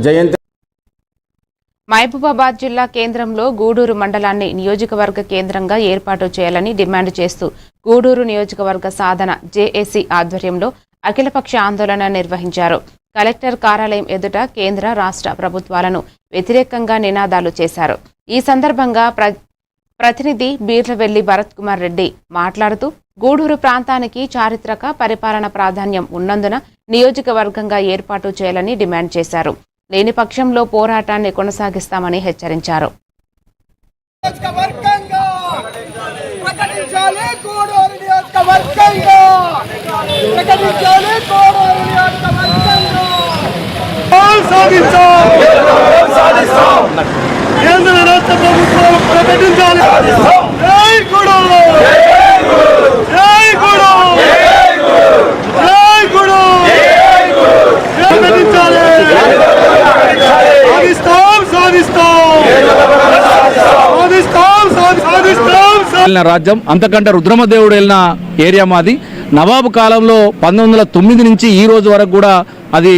జయంతి. మహబూబాబాద్ జిల్లా కేంద్రంలో గూడూరు మండలాన్ని నియోజకవర్గ కేంద్రంగా ఏర్పాటు చేయాలని డిమాండ్ చేస్తూ గూడూరు నియోజకవర్గ సాధన జేఏసీ ఆధ్వర్యంలో అఖిలపక్ష ఆందోళన నిర్వహించారు. కలెక్టర్ కార్యాలయం ఎదుట కేంద్ర రాష్ట్ర ప్రభుత్వాలను వ్యతిరేకంగా నినాదాలు చేశారు. ఈ సందర్భంగా ప్రతినిధి బీర్లవెల్లి భరత్ కుమార్ రెడ్డి మాట్లాడుతూ గూడూరు ప్రాంతానికి చారిత్రక పరిపాలన ప్రాధాన్యం ఉన్నందున నియోజకవర్గంగా ఏర్పాటు చేయాలని డిమాండ్ చేశారు. లేని పక్షంలో పోరాటాన్ని కొనసాగిస్తామని హెచ్చరించారు. రాజ్యం అంతకంటే రుద్రమదేవుడు వెళ్ళిన ఏరియా మాది. నవాబు కాలంలో 1909 నుంచి ఈ రోజు వరకు కూడా అది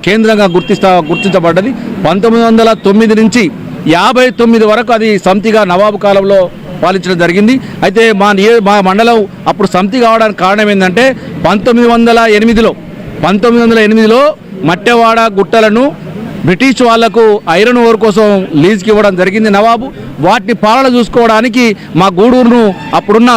కేంద్రంగా గుర్తించబడ్డది. 1909 నుంచి 59 వరకు అది సమితిగా నవాబు కాలంలో పాలించడం జరిగింది. అయితే మా మండలం అప్పుడు సమితి కావడానికి కారణం ఏంటంటే 1908లో మట్టెవాడ గుట్టలను బ్రిటిష్ వాళ్లకు ఐరన్ ఓర్ కోసం లీజ్కి ఇవ్వడం జరిగింది నవాబు. వాటిని పాలన చూసుకోవడానికి మా గూడూరును అప్పుడున్న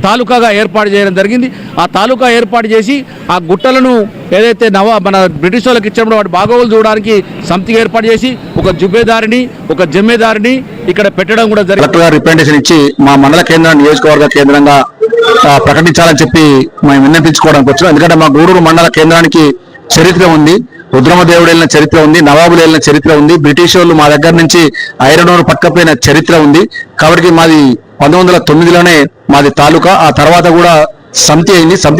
తాలూకాగా ఏర్పాటు చేయడం జరిగింది. ఆ తాలూకా ఏర్పాటు చేసి ఆ గుట్టలను ఏదైతే మన బ్రిటిష్ వాళ్ళకి ఇచ్చినప్పుడు వాటి బాగోగులు చూడడానికి సమితిగా ఏర్పాటు చేసి ఒక జుబేదారిని ఒక జమ్మేదారిని ఇక్కడ పెట్టడం కూడా జరిగింది. రిప్రజెంటేషన్ ఇచ్చి మా మండల కేంద్రాన్ని నియోజకవర్గ కేంద్రంగా ప్రకటించాలని చెప్పి మేము విన్నపించుకోవడానికి వచ్చాం. ఎందుకంటే మా గూడూరు మండల కేంద్రానికి చరిత్ర ఉంది. రుద్రమదేవుడు వెళ్ళిన చరిత్ర ఉంది, నవాబులు వెళ్ళిన చరిత్ర ఉంది, బ్రిటిష్ వాళ్ళు మా దగ్గర నుంచి ఐరన్ ఓర్ పట్టుకపోయిన చరిత్ర ఉంది. కాబట్టి మాది 1909లోనే మాది తాలూకా. ఆ తర్వాత కూడా సమితి అయింది. సమితి